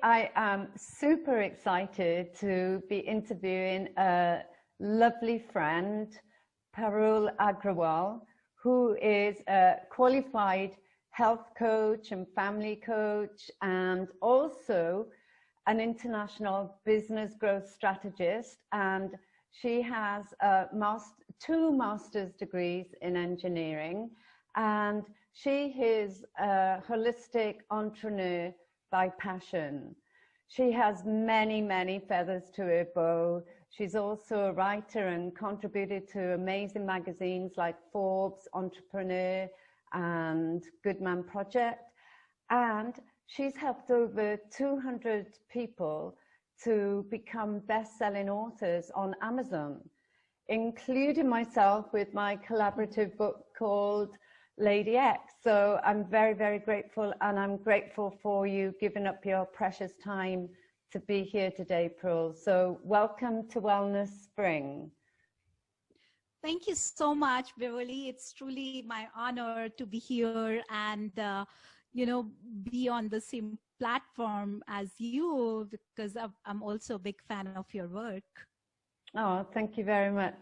I am super excited to be interviewing a lovely friend, Parul Agrawal, who is a qualified health coach and family coach, and also an international business growth strategist. And she has two master's degrees in engineering, and she is a holistic entrepreneur by passion. She has many, many feathers to her bow. She's also a writer and contributed to amazing magazines like Forbes, Entrepreneur, and Good Man Project. And she's helped over 200 people to become best-selling authors on Amazon, including myself with my collaborative book called Lady X. So I'm very, very grateful, and I'm grateful for you giving up your precious time to be here today, Parul. So welcome to Wellness Spring. Thank you so much, Beverly. It's truly my honor to be here and, be on the same platform as you, because I'm also a big fan of your work. Oh, thank you very much.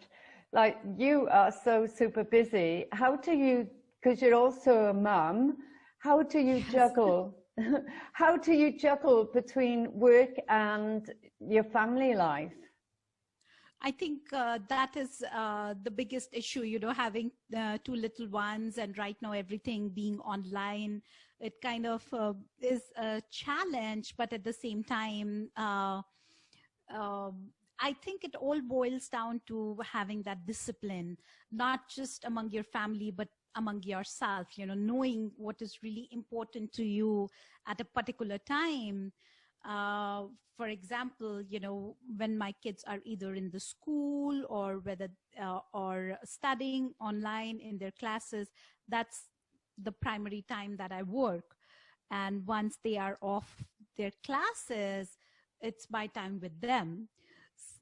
Like, you are so super busy. How do you, because you're also a mum, how do you juggle? How do you juggle between work and your family life? I think that is the biggest issue, having two little ones, and right now everything being online, it kind of is a challenge, but at the same time, I think it all boils down to having that discipline, not just among your family, but among yourself, knowing what is really important to you at a particular time. For example, when my kids are either in the school or whether or studying online in their classes, that's the primary time that I work. And once they are off their classes, it's my time with them.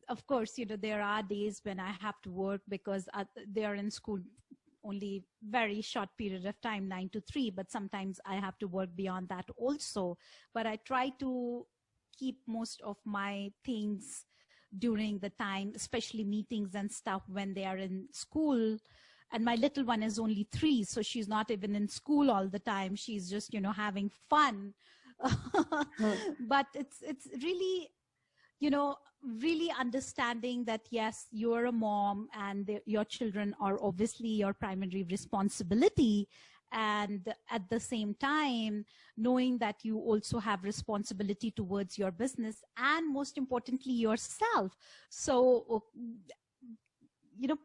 Of course, there are days when I have to work because they are in school only very short period of time, 9 to 3, but sometimes I have to work beyond that also. But I try to keep most of my things during the time, especially meetings and stuff when they are in school. And my little one is only 3, so she's not even in school all the time. She's just, having fun. But it's really, really understanding that, yes, you're a mom and your children are obviously your primary responsibility. And at the same time, knowing that you also have responsibility towards your business and most importantly, yourself. So,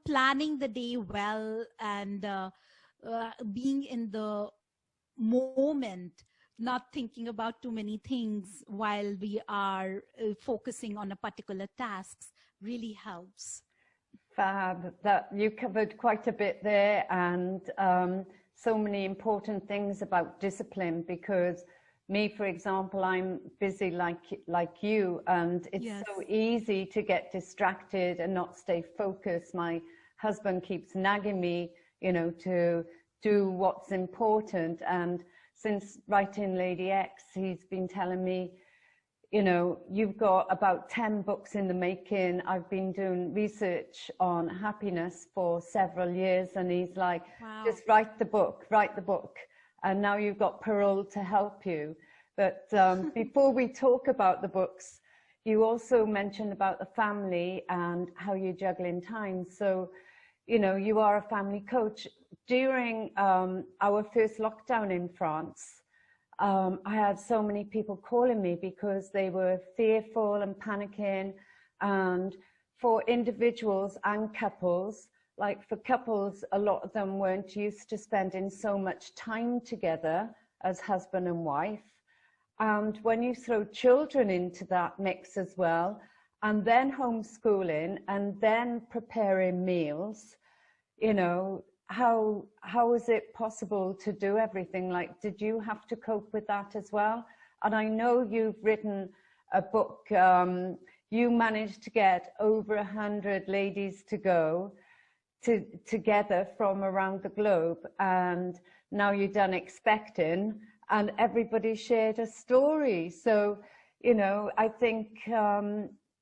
planning the day well and being in the moment, not thinking about too many things while we are focusing on a particular task really helps. Fab. That you covered quite a bit there, and so many important things about discipline, because me, for example, I'm busy like you, and it's Yes. so easy to get distracted and not stay focused. My husband keeps nagging me, to do what's important, and since writing Lady X, he's been telling me, you've got about 10 books in the making. I've been doing research on happiness for several years, and he's like, Wow. Just write the book. And now you've got Parul to help you. But before we talk about the books, you also mentioned about the family and how you juggle in time. So, you are a family coach. During our first lockdown in France, I had so many people calling me because they were fearful and panicking. And for individuals and couples, like for couples, a lot of them weren't used to spending so much time together as husband and wife. And when you throw children into that mix as well, and then homeschooling, and then preparing meals, how is it possible to do everything? Like, did you have to cope with that as well? And I know you've written a book. You managed to get over 100 ladies to go together from around the globe, and now you're done expecting, and everybody shared a story. So, you know, I think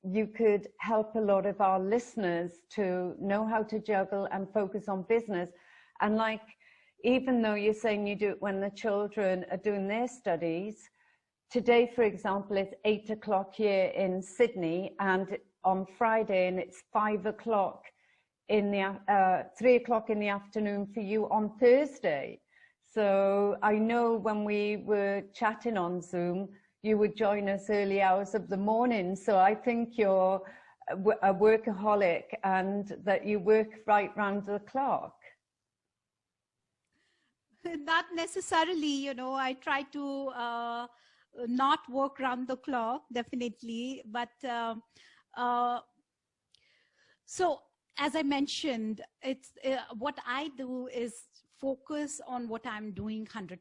you could help a lot of our listeners to know how to juggle and focus on business. And like, even though you're saying you do it when the children are doing their studies, today, for example, it's 8 o'clock here in Sydney, and on Friday, and it's 5 o'clock in the 3 o'clock in the afternoon for you on Thursday. So I know when we were chatting on Zoom, you would join us early hours of the morning. So I think you're a workaholic and that you work right round the clock. Not necessarily, you know, I try to not work round the clock, definitely. But so as I mentioned, it's what I do is focus on what I'm doing 100%,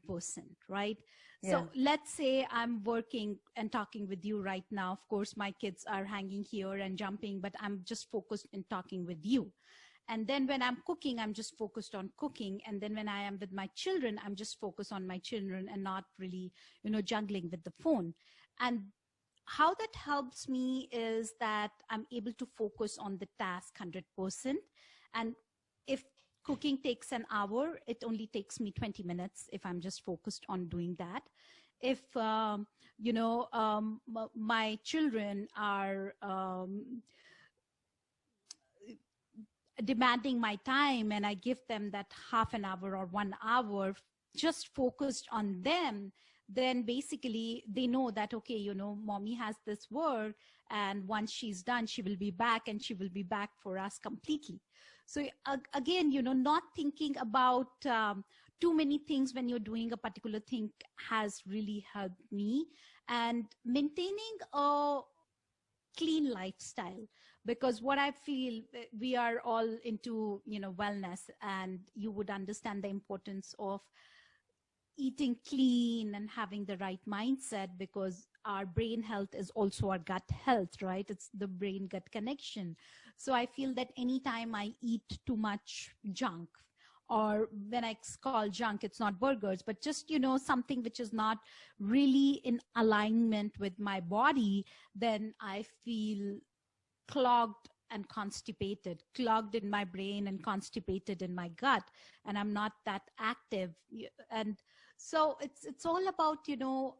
right? Yeah. So let's say I'm working and talking with you right now. Of course, my kids are hanging here and jumping, but I'm just focused in talking with you. And then when I'm cooking, I'm just focused on cooking. And then when I am with my children, I'm just focused on my children and not really, you know, juggling with the phone. And how that helps me is that I'm able to focus on the task 100%. And if cooking takes an hour, it only takes me 20 minutes if I'm just focused on doing that. If, you know, my children are demanding my time and I give them that half an hour or 1 hour just focused on them, then basically they know that, okay, you know, mommy has this work and once she's done, she will be back and she will be back for us completely. So again, you know, not thinking about too many things when you're doing a particular thing has really helped me. And maintaining a clean lifestyle, because what I feel, we are all into, you know, wellness, and you would understand the importance of eating clean and having the right mindset, because our brain health is also our gut health, right? It's the brain gut connection. So I feel that anytime I eat too much junk, or when I call junk, it's not burgers, but just, you know, something which is not really in alignment with my body, then I feel clogged and constipated, clogged in my brain and constipated in my gut, and I'm not that active. And so it's all about, you know,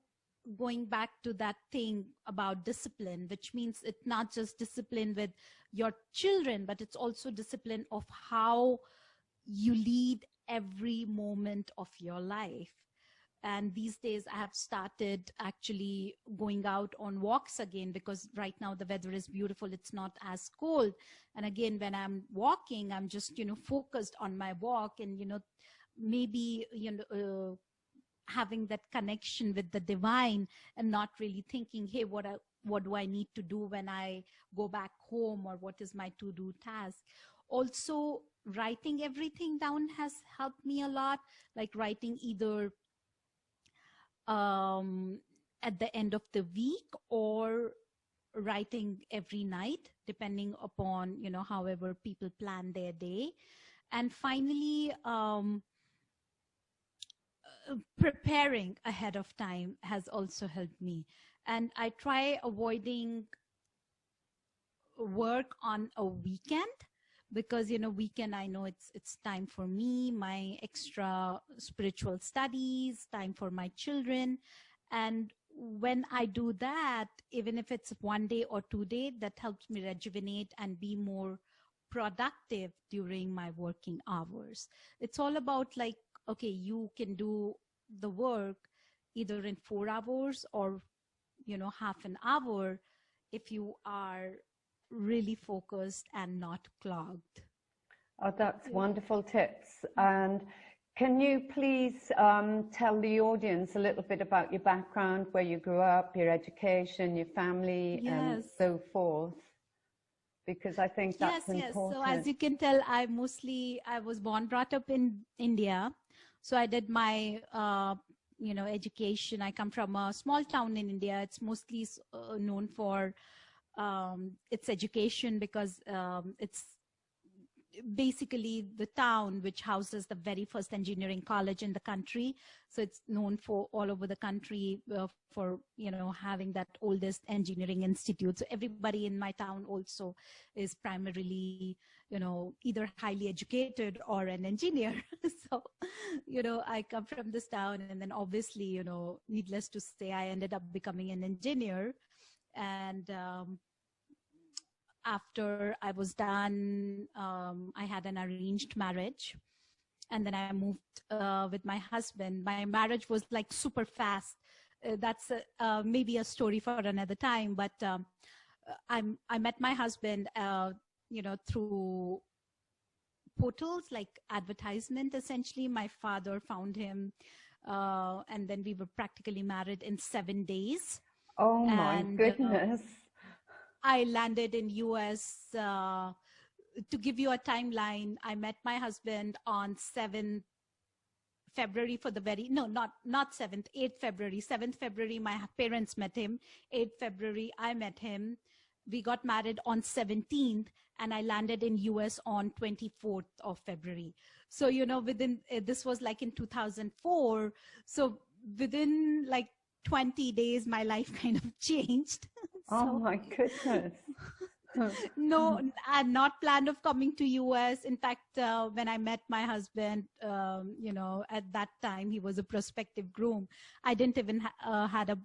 going back to that thing about discipline, which means it's not just discipline with your children, but it's also discipline of how you lead every moment of your life. And these days I have started actually going out on walks again, because right now the weather is beautiful. It's not as cold. And again, when I'm walking, I'm just, you know, focused on my walk and, you know, maybe, you know, having that connection with the divine and not really thinking, hey, what do I need to do when I go back home, or what is my to-do task. Also, writing everything down has helped me a lot, like writing either at the end of the week or writing every night, depending upon, you know, however people plan their day. And finally, preparing ahead of time has also helped me. And I try avoiding work on a weekend, because, you know, weekend, I know it's time for me, my extra spiritual studies, time for my children. And when I do that, even if it's 1 day or 2 days, that helps me rejuvenate and be more productive during my working hours. It's all about, like, okay, you can do the work either in 4 hours or, you know, half an hour if you are really focused and not clogged. Oh, that's wonderful tips. And can you please tell the audience a little bit about your background, where you grew up, your education, your family, and so forth? Because I think that's important. So as you can tell, I was born, brought up in India. So I did my, you know, education. I come from a small town in India. It's mostly known for its education, because basically the town which houses the very first engineering college in the country. So it's known for all over the country for, having that oldest engineering institute. So everybody in my town also is primarily, either highly educated or an engineer. So, I come from this town, and then obviously, needless to say, I ended up becoming an engineer. And after I was done, I had an arranged marriage, and then I moved with my husband. My marriage was like super fast. That's maybe a story for another time, but I met my husband, through portals like advertisement. Essentially, my father found him, and then we were practically married in 7 days. Oh my goodness. I landed in US. To give you a timeline, I met my husband on 7th February for the very, no, not 7th, 8th February. 7th February, my parents met him. 8th February, I met him. We got married on 17th, and I landed in US on 24th of February. So, within, this was like in 2004. So within like 20 days, my life kind of changed. Oh my goodness. No, I had not planned of coming to US. In fact, when I met my husband, at that time, he was a prospective groom. I didn't even had a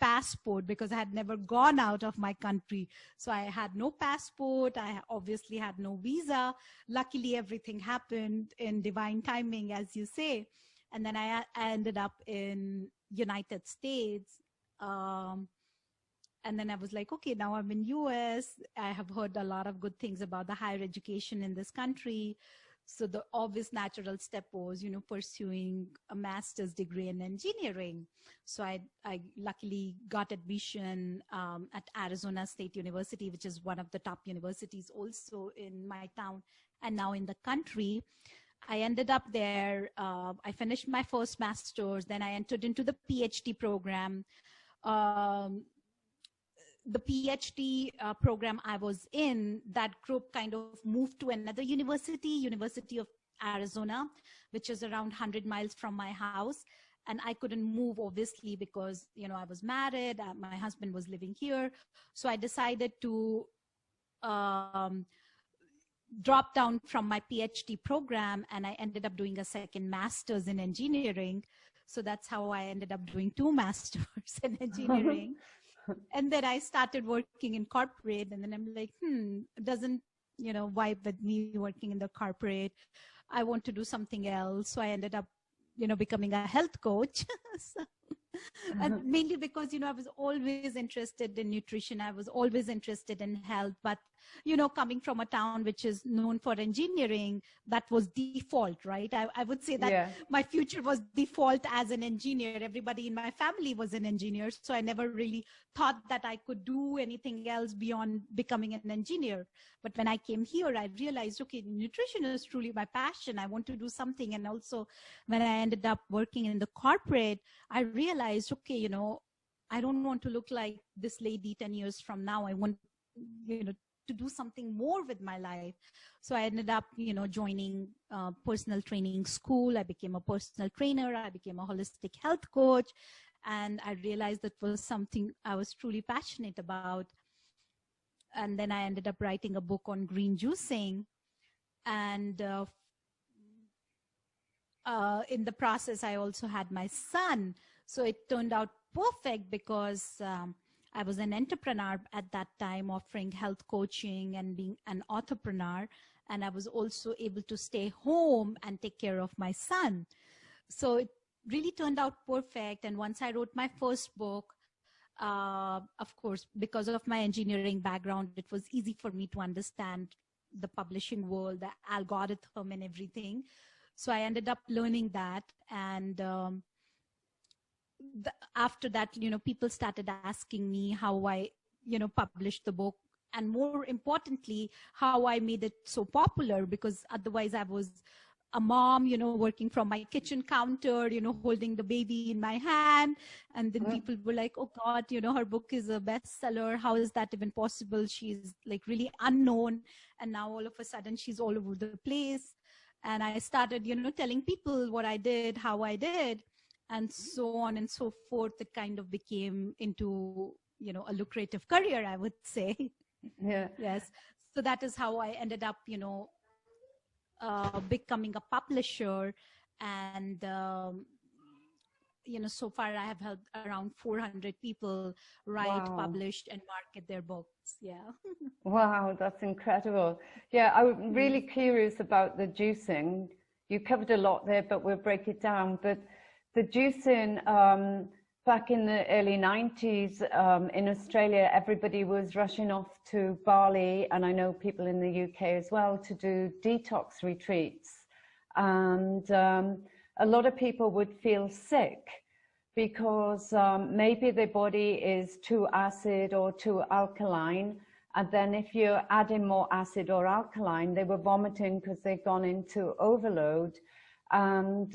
passport because I had never gone out of my country. So I had no passport. I obviously had no visa. Luckily, everything happened in divine timing, as you say. And then I ended up in United States. And then I was like, okay, now I'm in US. I have heard a lot of good things about the higher education in this country. So the obvious natural step was, pursuing a master's degree in engineering. So I luckily got admission at Arizona State University, which is one of the top universities also in my town and now in the country. I ended up there. I finished my first master's. Then I entered into the PhD program. The PhD program I was in, that group kind of moved to another university, University of Arizona, which is around 100 miles from my house. And I couldn't move, obviously, because, I was married. My husband was living here. So I decided to drop down from my PhD program, and I ended up doing a second master's in engineering. So that's how I ended up doing 2 masters in engineering. And then I started working in corporate, and then I'm like, doesn't, vibe with me working in the corporate. I want to do something else. So I ended up, becoming a health coach. And mainly because, I was always interested in nutrition. I was always interested in health. But, coming from a town which is known for engineering, that was default, right? I would say that my future was default as an engineer. Everybody in my family was an engineer. So I never really thought that I could do anything else beyond becoming an engineer. But when I came here, I realized, okay, nutrition is truly my passion. I want to do something. And also when I ended up working in the corporate, I realized, okay, I don't want to look like this lady 10 years from now. I want, to do something more with my life. So I ended up, joining personal training school. I became a personal trainer. I became a holistic health coach. And I realized that was something I was truly passionate about. And then I ended up writing a book on green juicing. And in the process, I also had my son. So it turned out perfect because I was an entrepreneur at that time, offering health coaching and being an entrepreneur. And I was also able to stay home and take care of my son. So it really turned out perfect. And once I wrote my first book, of course, because of my engineering background, it was easy for me to understand the publishing world, the algorithm and everything. So I ended up learning that. And after that, people started asking me how I, published the book. And more importantly, how I made it so popular, because otherwise I was a mom, working from my kitchen counter, holding the baby in my hand. And then people were like, oh God, her book is a bestseller. How is that even possible? She's like really unknown. And now all of a sudden she's all over the place. And I started, telling people what I did, how I did, and so on and so forth. It kind of became into, a lucrative career, I would say. Yeah. Yes. So that is how I ended up, becoming a publisher. And, so far I have helped around 400 people write, Wow. publish, and market their books. Yeah. Wow, that's incredible. Yeah, I'm really curious about the juicing. You covered a lot there, but we'll break it down. But the juicing, back in the early 90s, in Australia, everybody was rushing off to Bali, and I know people in the UK as well, to do detox retreats. And a lot of people would feel sick because maybe their body is too acid or too alkaline. And then if you're adding more acid or alkaline, they were vomiting because they'd gone into overload, and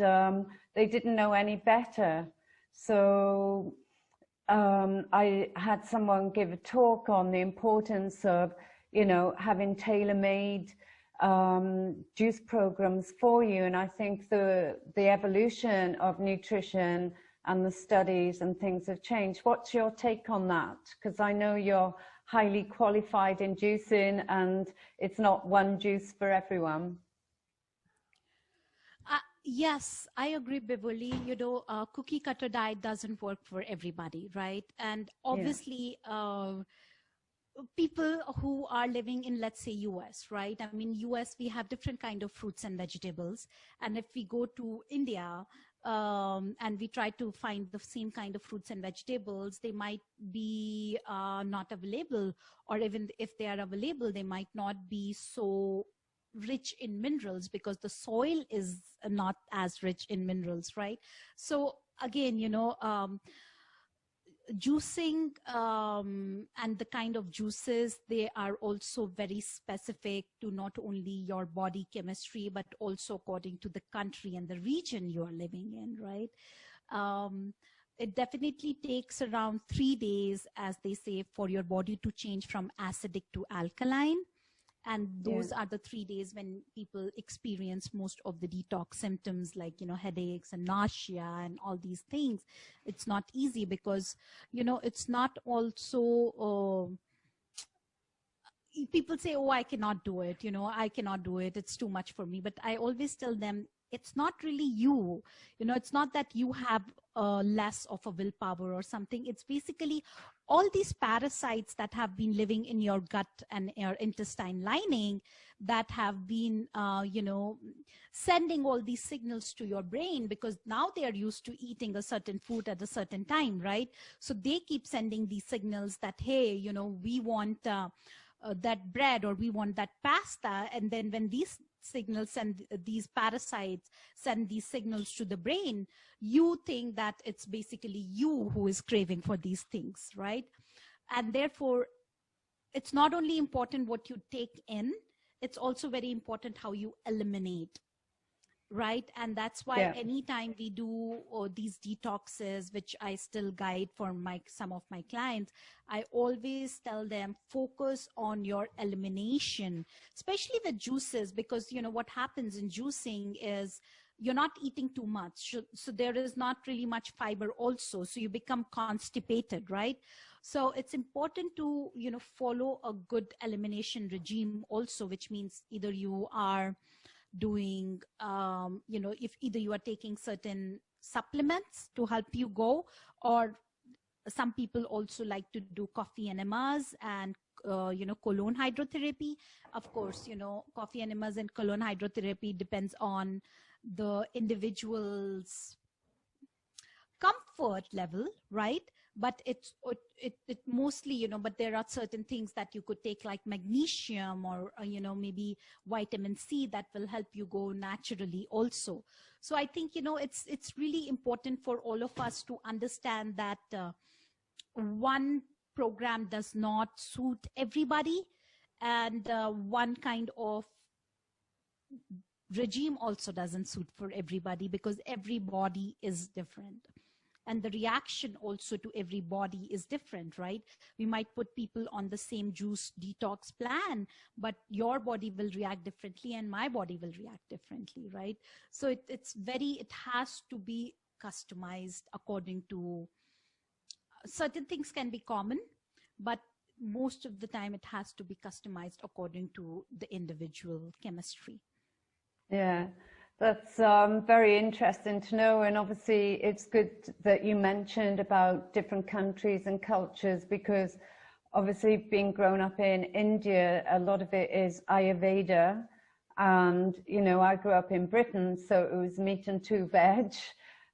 they didn't know any better. So I had someone give a talk on the importance of, having tailor-made juice programs for you. And I think the evolution of nutrition and the studies and things have changed. What's your take on that? Because I know you're highly qualified in juicing, and it's not one juice for everyone. Yes, I agree, Beverly. Cookie cutter diet doesn't work for everybody, right? And obviously, people who are living in, let's say, US, right? I mean, US, we have different kind of fruits and vegetables. And if we go to India, and we try to find the same kind of fruits and vegetables, they might be not available, or even if they are available, they might not be so rich in minerals because the soil is not as rich in minerals, right? So again, juicing and the kind of juices, they are also very specific to not only your body chemistry, but also according to the country and the region you are living in, right? It definitely takes around 3 days, as they say, for your body to change from acidic to alkaline. And those are the 3 days when people experience most of the detox symptoms, like, headaches and nausea and all these things. It's not easy because, it's not also, people say, oh, I cannot do it. I cannot do it. It's too much for me. But I always tell them, it's not really you. It's not that you have less of a willpower or something. It's basically all these parasites that have been living in your gut and your intestine lining that have been, sending all these signals to your brain, because now they are used to eating a certain food at a certain time, right? So they keep sending these signals that, hey, we want that bread, or we want that pasta. And then when these signals and these parasites send these signals to the brain, you think that it's basically you who is craving for these things, right? And therefore, it's not only important what you take in, it's also very important how you eliminate, right? And that's why anytime we do these detoxes, which I still guide for some of my clients, I always tell them, focus on your elimination, especially with juices, because what happens in juicing is you're not eating too much, so there is not really much fiber also, so you become constipated, right? So it's important to follow a good elimination regime also, which means either you are doing, if either you are taking certain supplements to help you go, or some people also like to do coffee enemas and, colon hydrotherapy. Of course, coffee enemas and colon hydrotherapy depends on the individual's comfort level, right? But it mostly, but there are certain things that you could take, like magnesium, or, maybe vitamin C, that will help you go naturally also. So I think, it's really important for all of us to understand that one program does not suit everybody, and one kind of regime also doesn't suit for everybody, because every body is different. And the reaction also to every body is different, right? We might put people on the same juice detox plan, but your body will react differently and my body will react differently, right? So it has to be customized according to, certain things can be common, but most of the time it has to be customized according to the individual chemistry. Yeah. That's very interesting to know, and obviously it's good that you mentioned about different countries and cultures, because obviously being grown up in India, a lot of it is Ayurveda, and you know, I grew up in Britain, so it was meat and 2 veg,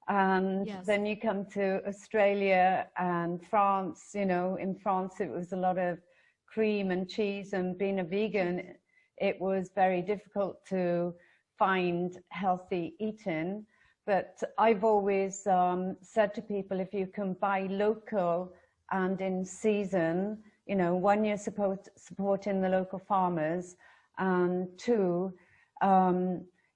and Yes. then you come to Australia and France, you know, in France it was a lot of cream and cheese, and being a vegan, it was very difficult to find healthy eating. But I've always said to people, if you can buy local and in season, you know, 1, you're supporting the local farmers, and 2,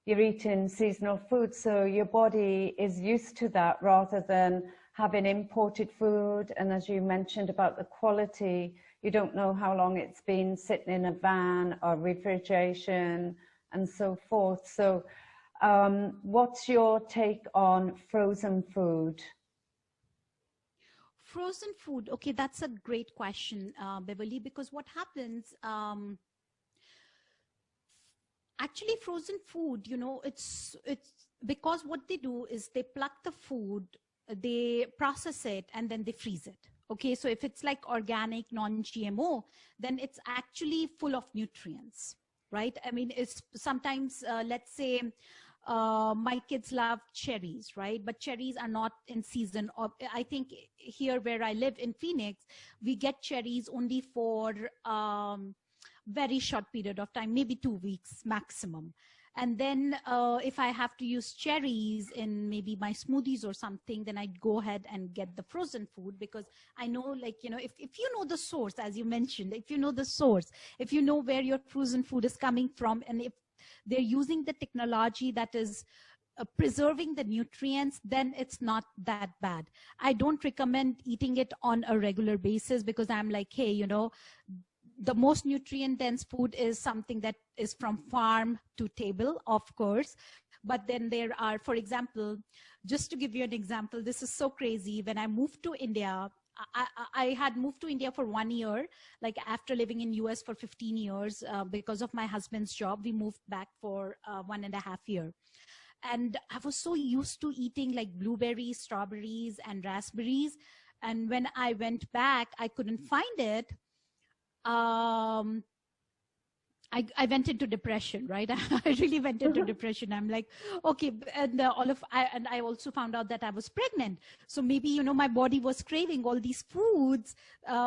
you're eating seasonal food, so your body is used to that rather than having imported food. And as you mentioned about the quality, you don't know how long it's been sitting in a van or refrigeration and so forth. So what's your take on frozen food? Frozen food, okay, that's a great question, Beverly, because what happens, actually frozen food, you know, it's because what they do is they pluck the food, they process it, and then they freeze it. Okay, so if it's like organic, non-GMO, then it's actually full of nutrients, right? I mean, it's sometimes, let's say, my kids love cherries, right? But cherries are not in season. I think here where I live in Phoenix, we get cherries only for very short period of time, maybe 2 weeks maximum. And then if I have to use cherries in maybe my smoothies or something, then I go ahead and get the frozen food, because I know, like, you know, if you know the source, as you mentioned, if you know the source, if you know where your frozen food is coming from, and if they're using the technology that is preserving the nutrients, then it's not that bad. I don't recommend eating it on a regular basis, because I'm like, hey, you know, the most nutrient dense food is something that is from farm to table, of course. But then there are, for example, just to give you an example, this is so crazy. When I moved to India, I had moved to India for 1 year, like after living in US for 15 years, because of my husband's job, we moved back for 1.5 years. And I was so used to eating like blueberries, strawberries, and raspberries. And when I went back, I couldn't find it. I went into depression, right? I really went into depression. I'm like, okay, and I also found out that I was pregnant. So maybe, you know, my body was craving all these foods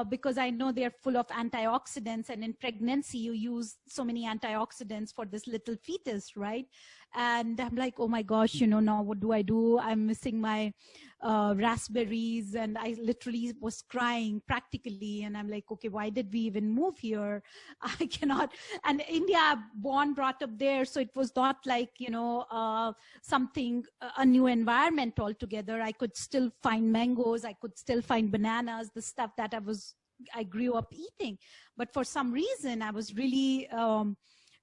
because I know they're full of antioxidants, and in pregnancy you use so many antioxidants for this little fetus, right? And I'm like, oh my gosh, you know, now what do? I'm missing my raspberries, and I literally was crying practically. And I'm like, okay, why did we even move here? I cannot. And India, born, brought up there, so it was not like, you know, something, a new environment altogether. I could still find mangoes, I could still find bananas, the stuff that I grew up eating. But for some reason, I was really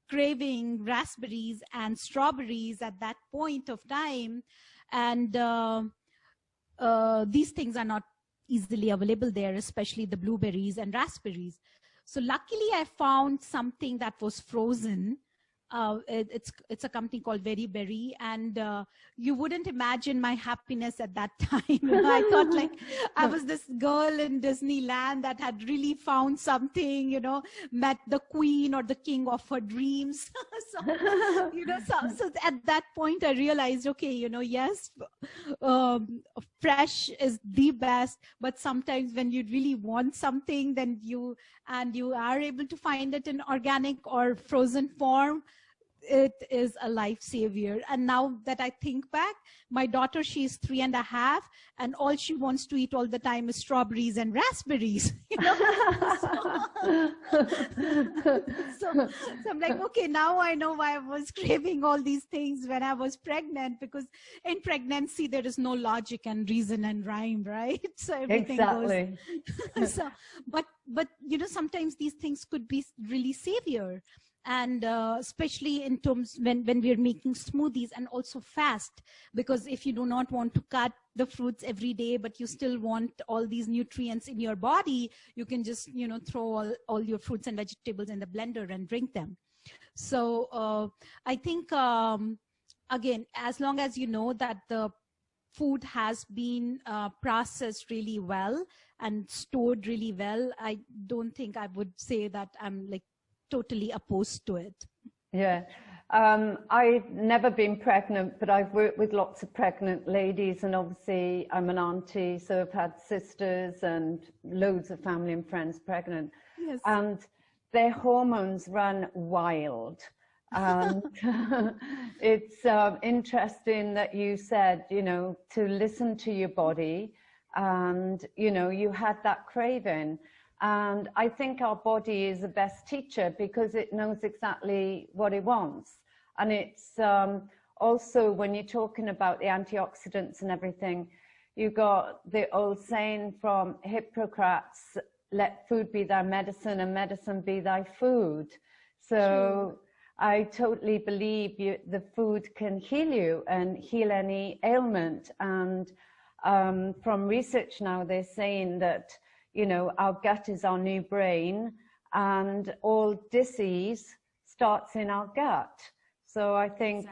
craving raspberries and strawberries at that point of time. And these things are not easily available there, especially the blueberries and raspberries. So luckily I found something that was frozen. It's a company called Very Berry, and you wouldn't imagine my happiness at that time. I thought like I was this girl in Disneyland that had really found something, you know, met the queen or the king of her dreams. So, you know, so at that point I realized, okay, you know, yes, fresh is the best, but sometimes when you really want something, then you are able to find it in organic or frozen form, it is a life savior. And now that I think back, my daughter, she's 3.5, and all she wants to eat all the time is strawberries and raspberries. You know? so I'm like, okay, now I know why I was craving all these things when I was pregnant, because in pregnancy there is no logic and reason and rhyme, right? So everything Exactly. goes. So, but you know, sometimes these things could be really savior. And especially in terms when we're making smoothies, and also fast, because if you do not want to cut the fruits every day, but you still want all these nutrients in your body, you can just, you know, throw all your fruits and vegetables in the blender and drink them. So I think, again, as long as you know that the food has been processed really well and stored really well, I don't think I would say that I'm like totally opposed to it. Yeah. I've never been pregnant, but I've worked with lots of pregnant ladies, and obviously I'm an auntie, so I've had sisters and loads of family and friends pregnant. Yes. And their hormones run wild. And it's interesting that you said, you know, to listen to your body, and, you know, you had that craving. And I think our body is the best teacher because it knows exactly what it wants. And it's also, when you're talking about the antioxidants and everything, you got the old saying from Hippocrates, let food be thy medicine and medicine be thy food. So I totally believe the food can heal you and heal any ailment. And from research now, they're saying that, you know, our gut is our new brain, and all disease starts in our gut. So I think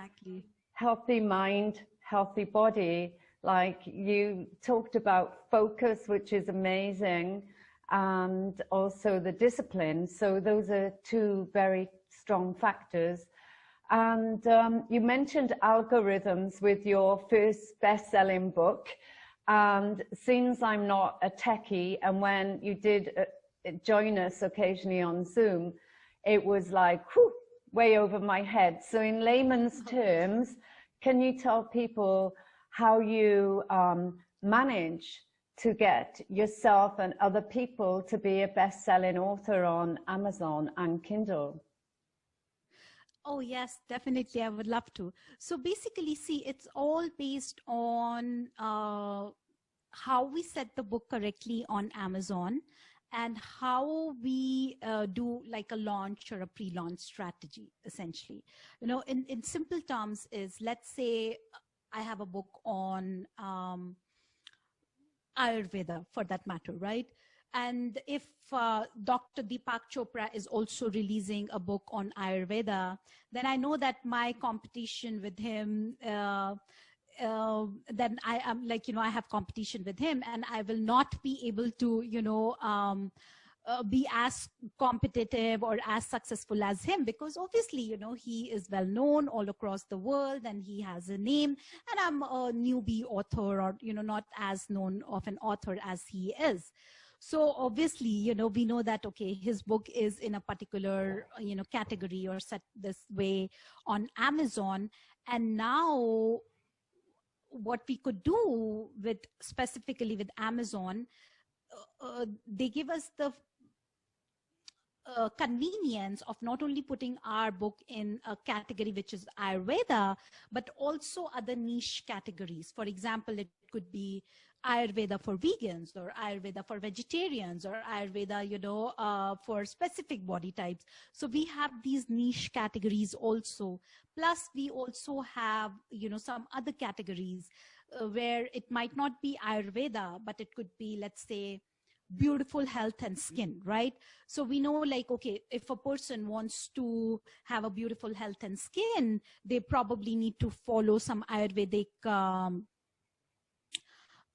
healthy mind, healthy body, like you talked about focus, which is amazing, and also the discipline. So those are two very strong factors. And you mentioned algorithms with your first best-selling book. And since I'm not a techie, and when you did join us occasionally on Zoom, it was like, whew, way over my head. So in layman's terms, can you tell people how you manage to get yourself and other people to be a best-selling author on Amazon and Kindle? Oh, yes, definitely. I would love to. So basically, see, it's all based on how we set the book correctly on Amazon, and how we do like a launch or a pre-launch strategy, essentially. You know, in simple terms is, let's say I have a book on Ayurveda, for that matter, right? And if Dr. Deepak Chopra is also releasing a book on Ayurveda, then I know that my competition with him, then I am like, you know, I have competition with him, and I will not be able to, you know, be as competitive or as successful as him, because obviously, you know, he is well known all across the world and he has a name, and I'm a newbie author, or, you know, not as known of an author as he is. So obviously, you know, we know that, okay, his book is in a particular, you know, category or set this way on Amazon. And now what we could do with, specifically with Amazon, they give us the convenience of not only putting our book in a category which is Ayurveda, but also other niche categories. For example, it could be Ayurveda for vegans, or Ayurveda for vegetarians, or Ayurveda, you know, for specific body types. So we have these niche categories also. Plus, we also have, you know, some other categories where it might not be Ayurveda, but it could be, let's say, beautiful health and skin, right? So we know, like, okay, if a person wants to have a beautiful health and skin, they probably need to follow some Ayurvedic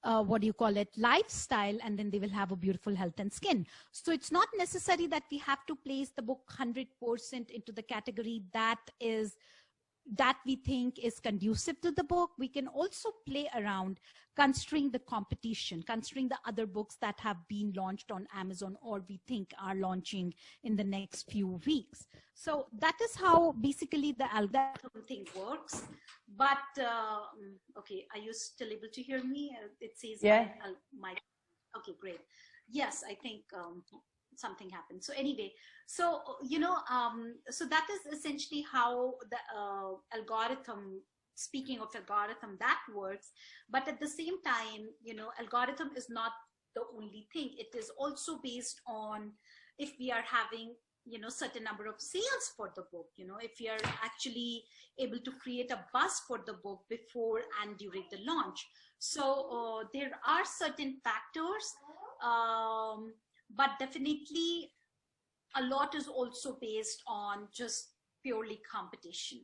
what do you call it, lifestyle, and then they will have a beautiful health and skin. So it's not necessary that we have to place the book 100% into the category that is that we think is conducive to the book. We can also play around considering the competition, considering the other books that have been launched on Amazon or we think are launching in the next few weeks. So that is how basically the algorithm thing works. But okay, are you still able to hear me? It says Yeah. Okay, great. Yes, I think something happened. So anyway, so so that is essentially how the algorithm, speaking of algorithm, that works. But at the same time, algorithm is not the only thing. It is also based on if we are having certain number of sales for the book, if we are actually able to create a buzz for the book before and during the launch. So there are certain factors, but definitely a lot is also based on just purely competition.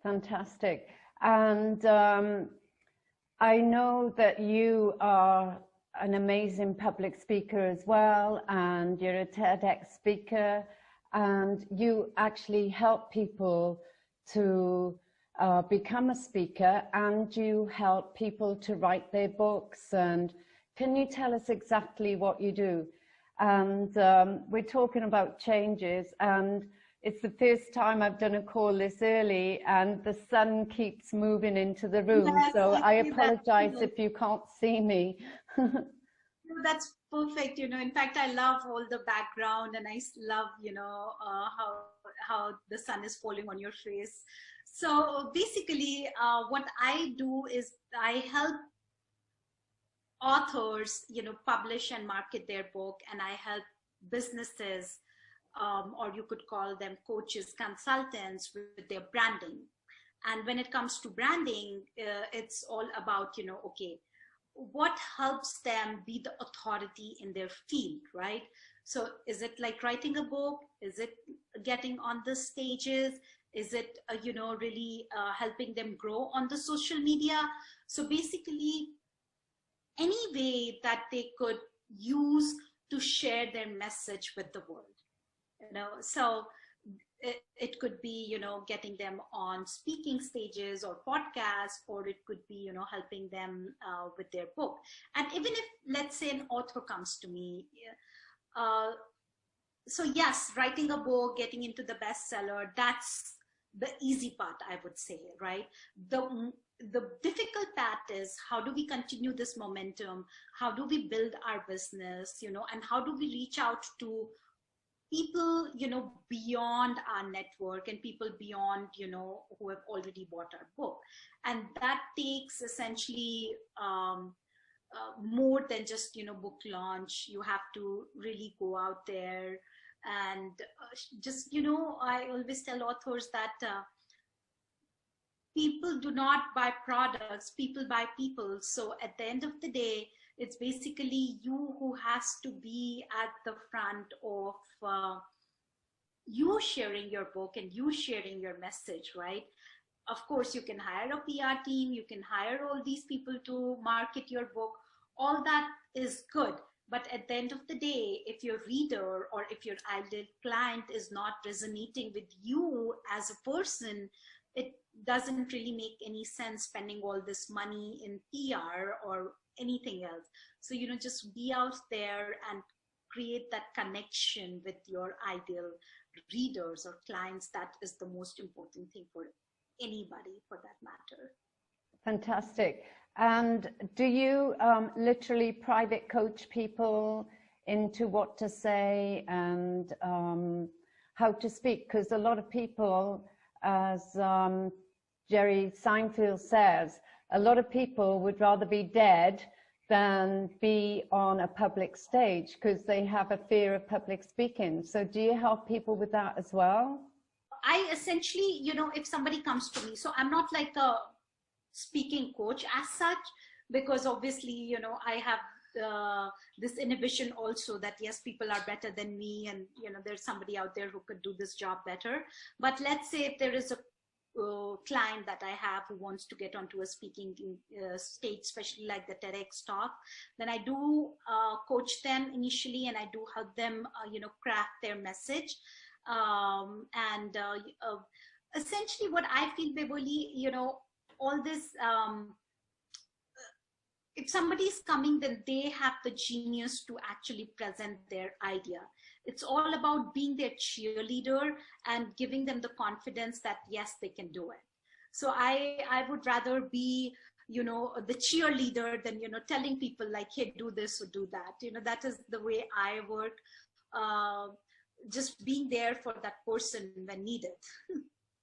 Fantastic. And I know that you are an amazing public speaker as well, and you're a TEDx speaker, and you actually help people to become a speaker, and you help people to write their books. And can you tell us exactly what you do? And we're talking about changes, and it's the first time I've done a call this early, and the sun keeps moving into the room. Yes, so I apologize if you can't see me. That's perfect. In fact, I love all the background, and I love, how the sun is falling on your face. So basically, what I do is I help authors, publish and market their book, and I help businesses, or you could call them coaches, consultants, with their branding. And when it comes to branding, it's all about, okay, what helps them be the authority in their field, right? So is it like writing a book? Is it getting on the stages? Is it, really helping them grow on the social media? So basically, any way that they could use to share their message with the world, so it could be, getting them on speaking stages or podcasts, or it could be, helping them with their book. And even if, let's say, an author comes to me, so yes, writing a book, getting into the bestseller, that's the easy part, I would say, right? The difficult part is, how do we continue this momentum? How do we build our business, and how do we reach out to people, beyond our network, and people beyond, who have already bought our book? And that takes essentially more than just, book launch. You have to really go out there and just, I always tell authors that people do not buy products, people buy people. So at the end of the day, it's basically you who has to be at the front of you sharing your book and you sharing your message, right? Of course, you can hire a PR team, you can hire all these people to market your book. All that is good. But at the end of the day, if your reader or if your ideal client is not resonating with you as a person, it doesn't really make any sense spending all this money in PR or anything else. So, just be out there and create that connection with your ideal readers or clients. That is the most important thing for anybody, for that matter. Fantastic. And do you literally private coach people into what to say and how to speak? Because a lot of people, as Jerry Seinfeld says, a lot of people would rather be dead than be on a public stage because they have a fear of public speaking. So do you help people with that as well? I essentially, if somebody comes to me, so I'm not like a speaking coach as such, because obviously, I have this inhibition also that yes, people are better than me, and there's somebody out there who could do this job better. But let's say if there is a client that I have who wants to get onto a speaking stage, especially like the TEDx talk, then I do coach them initially, and I do help them, craft their message. essentially what I feel, Beboli, you know, all this, if somebody is coming, then they have the genius to actually present their idea. It's all about being their cheerleader and giving them the confidence that yes, they can do it. So I would rather be, you know, the cheerleader than, you know, telling people like, hey, do this or do that. You know, that is the way I work. Just being there for that person when needed.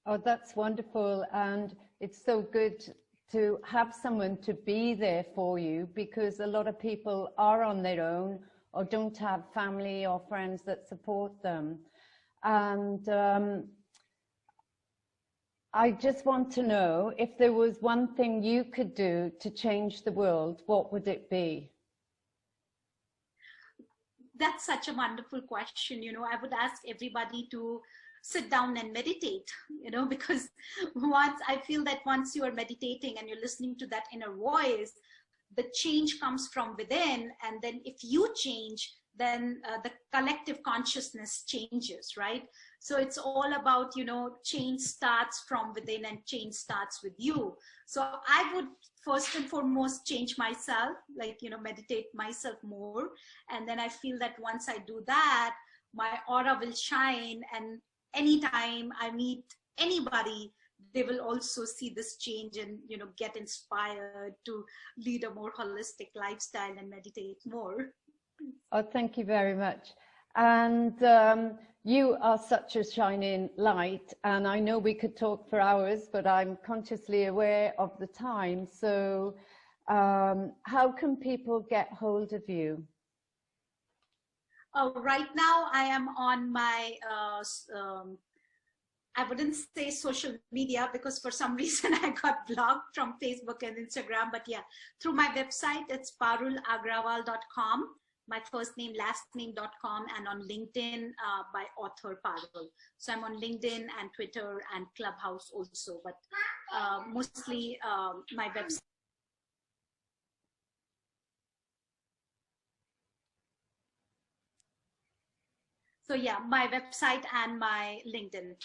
Oh, that's wonderful. And it's so good to have someone to be there for you, because a lot of people are on their own or don't have family or friends that support them. And I just want to know, if there was one thing you could do to change the world, what would it be? That's such a wonderful question. You know, I would ask everybody to sit down and meditate, you know, because I feel that once you are meditating and you're listening to that inner voice, the change comes from within. And then if you change, then the collective consciousness changes, right? So it's all about, you know, change starts from within and change starts with you. So I would first and foremost change myself, like, you know, meditate myself more. And then I feel that once I do that, my aura will shine, and anytime I meet anybody, they will also see this change and, you know, get inspired to lead a more holistic lifestyle and meditate more. Oh, thank you very much. And you are such a shining light, and I know we could talk for hours, but I'm consciously aware of the time. So how can people get hold of you? Right now, I am on my, I wouldn't say social media, because for some reason I got blocked from Facebook and Instagram. But yeah, through my website, it's parulagrawal.com, my first name, last name.com, and on LinkedIn by author Parul. So I'm on LinkedIn and Twitter and Clubhouse also, but mostly my website. So yeah, my website and my LinkedIn.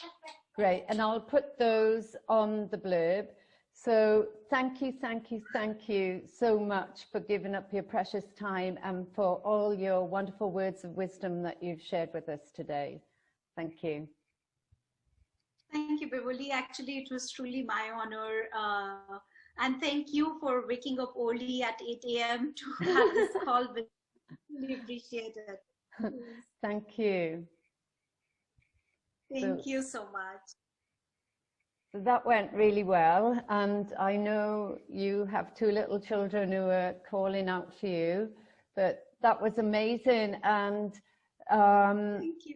Great, and I'll put those on the blurb. So thank you, thank you, thank you so much for giving up your precious time and for all your wonderful words of wisdom that you've shared with us today. Thank you. Thank you, Bevoli. Actually, it was truly my honor. And thank you for waking up early at 8 a.m. to have this call with me. Really appreciate it. Thank you. Thank you so much. So that went really well, and I know you have two little children who are calling out for you, but that was amazing. And thank you.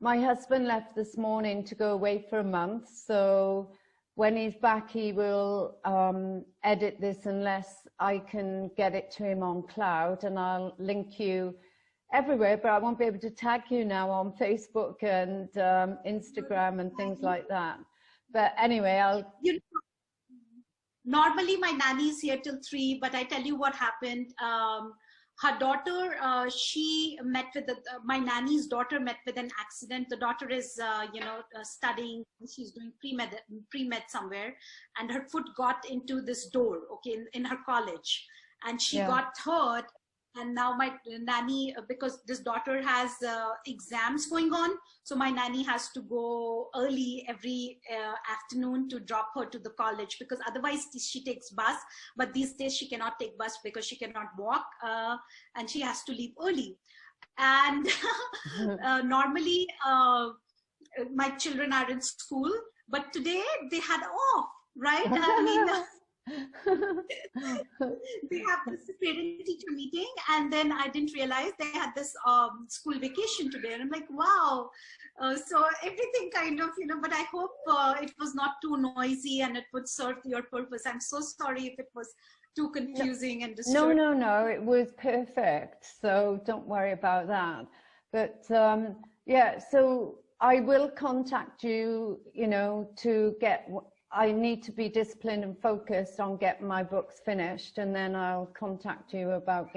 My husband left this morning to go away for a month, so when he's back he will edit this unless I can get it to him on cloud, and I'll link you everywhere, but I won't be able to tag you now on Facebook and Instagram and things like that. But anyway, you know, normally my nanny is here till 3, but I tell you what happened. Her daughter, she met with my nanny's daughter met with an accident. The daughter is, you know, studying. She's doing pre-med somewhere, and her foot got into this door, okay, in her college, and she got hurt. And now my nanny, because this daughter has exams going on, so my nanny has to go early every afternoon to drop her to the college, because otherwise she takes bus. But these days she cannot take bus because she cannot walk, and she has to leave early. And normally my children are in school, but today they had off, right? I mean, they have this parent-teacher meeting, and then I didn't realize they had this school vacation today, and I'm like, wow. So everything kind of, you know, but I hope it was not too noisy and it would serve your purpose. I'm so sorry if it was too confusing and disturbing. No, it was perfect, so don't worry about that. But yeah, so I will contact you, you know, to get, I need to be disciplined and focused on getting my books finished, and then I'll contact you about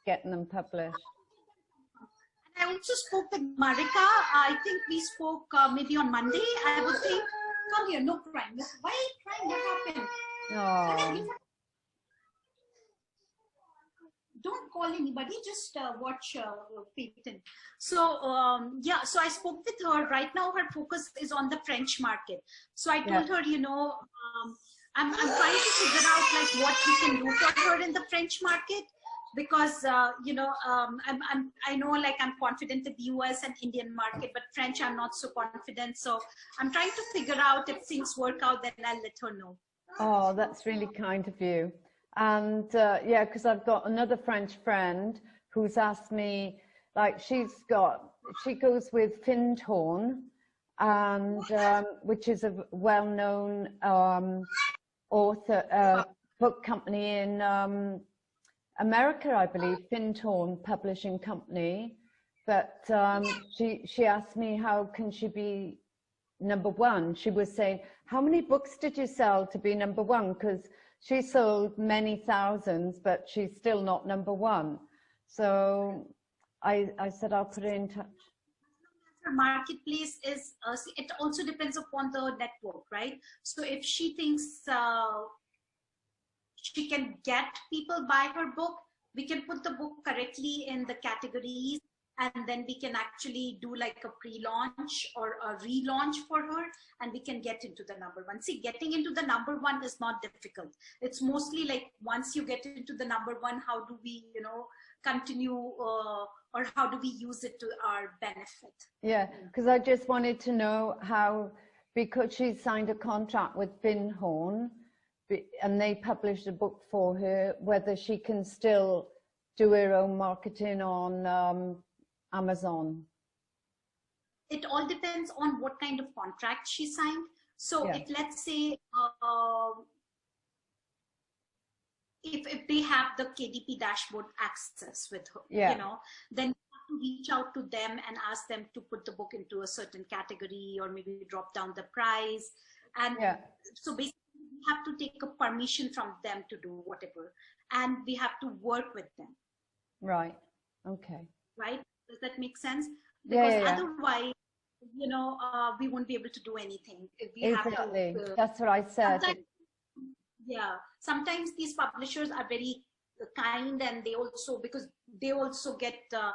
getting them published. And I also spoke with Marika. I think we spoke maybe on Monday, I would think. Come here, no crying. Why are you crying? What happened? Oh. Don't call anybody, just watch Peyton. So yeah, so I spoke with her. Right now her focus is on the French market. So I told her, you know, I'm trying to figure out like what we can do for her in the French market, because you know, I know like I'm confident in the US and Indian market, but French I'm not so confident. So I'm trying to figure out if things work out, then I'll let her know. Oh, that's really kind of you. And yeah, because I've got another French friend who's asked me, like she goes with Findhorn, and which is a well-known author, book company in America, I believe, Findhorn Publishing Company. But she asked me, how can she be #1? She was saying, how many books did you sell to be #1? Because she sold many thousands, but she's still not #1. So I said, I'll put her in touch. Her marketplace is, it also depends upon the network, right? So if she thinks she can get people buy her book, we can put the book correctly in the categories, and then we can actually do like a pre-launch or a relaunch for her, and we can get into the #1. See, getting into the #1 is not difficult. It's mostly like once you get into the #1, how do we, you know, continue or how do we use it to our benefit? Yeah, because I just wanted to know how, because she signed a contract with Findhorn and they published a book for her, whether she can still do her own marketing on Amazon. It all depends on what kind of contract she signed. So if let's say if they have the KDP dashboard access with her, you know, then you have to reach out to them and ask them to put the book into a certain category or maybe drop down the price. And so basically we have to take a permission from them to do whatever, and we have to work with them. Right. Okay. Right. Does that make sense? Because otherwise, you know, we won't be able to do anything. If we have to, that's what I said. Sometimes these publishers are very kind, and they also, because they also get a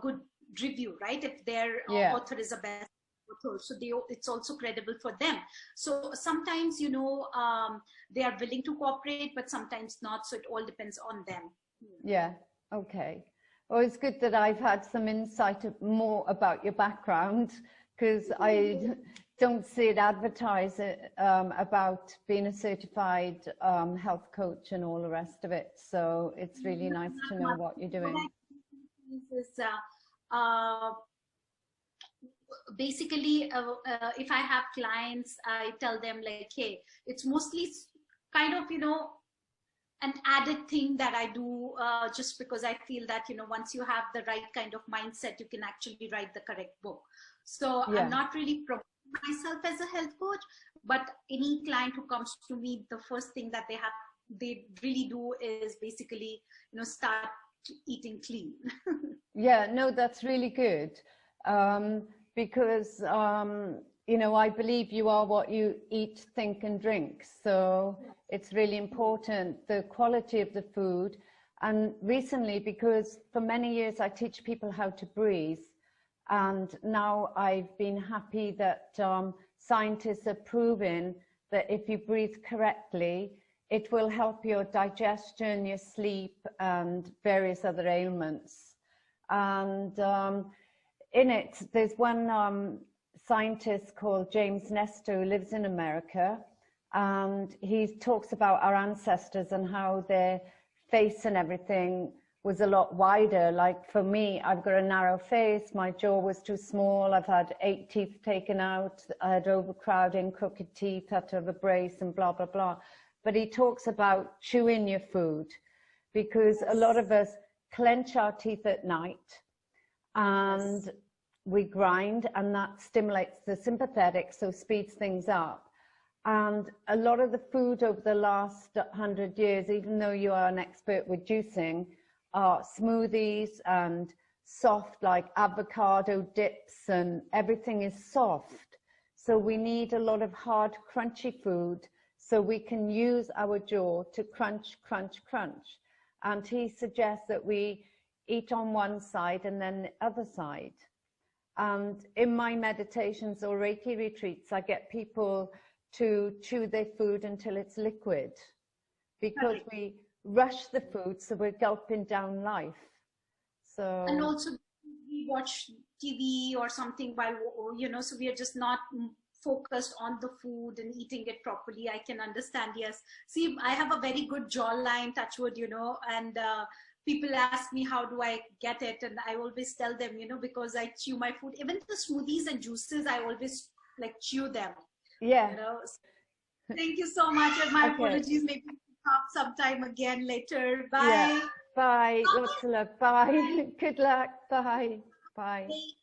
good review, right? If their author is a best author, so it's also credible for them. So sometimes, you know, they are willing to cooperate, but sometimes not. So it all depends on them. Yeah. Okay. Well, it's good that I've had some insight more about your background, because I don't see it advertised about being a certified health coach and all the rest of it. So it's really nice to know what you're doing. Basically, if I have clients, I tell them like, hey, it's mostly kind of, you know, an added thing that I do just because I feel that, you know, once you have the right kind of mindset, you can actually write the correct book. So I'm not really promoting myself as a health coach, but any client who comes to me, the first thing that they really do is basically, you know, start eating clean. Yeah, no, that's really good. Because, you know, I believe you are what you eat, think and drink. So it's really important, the quality of the food. And recently, because for many years I teach people how to breathe, and now I've been happy that scientists are proving that if you breathe correctly, it will help your digestion, your sleep, and various other ailments. And in it, there's one scientist called James Nestor who lives in America, and he talks about our ancestors and how their face and everything was a lot wider. Like for me, I've got a narrow face, my jaw was too small, I've had 8 teeth taken out, I had overcrowding, crooked teeth, had to have a brace and blah, blah, blah. But he talks about chewing your food, because a lot of us clench our teeth at night and we grind, and that stimulates the sympathetic, so speeds things up. And a lot of the food over the last 100 years, even though you are an expert with juicing, are smoothies and soft, like avocado dips, and everything is soft. So we need a lot of hard, crunchy food so we can use our jaw to crunch, crunch, crunch. And he suggests that we eat on one side and then the other side. And in my meditations or Reiki retreats, I get people to chew their food until it's liquid, because we rush the food, so we're gulping down life. So, and also we watch TV or something while, you know, so we are just not focused on the food and eating it properly. I can understand. Yes. See, I have a very good jawline, touch wood, you know, and people ask me, how do I get it? And I always tell them, you know, because I chew my food, even the smoothies and juices, I always like chew them. yeah. You know? So, thank you so much. And my apologies. Maybe we'll talk sometime again later. Bye. Yeah. Bye. Lots of love. Bye. Good luck. Bye. Bye. Bye.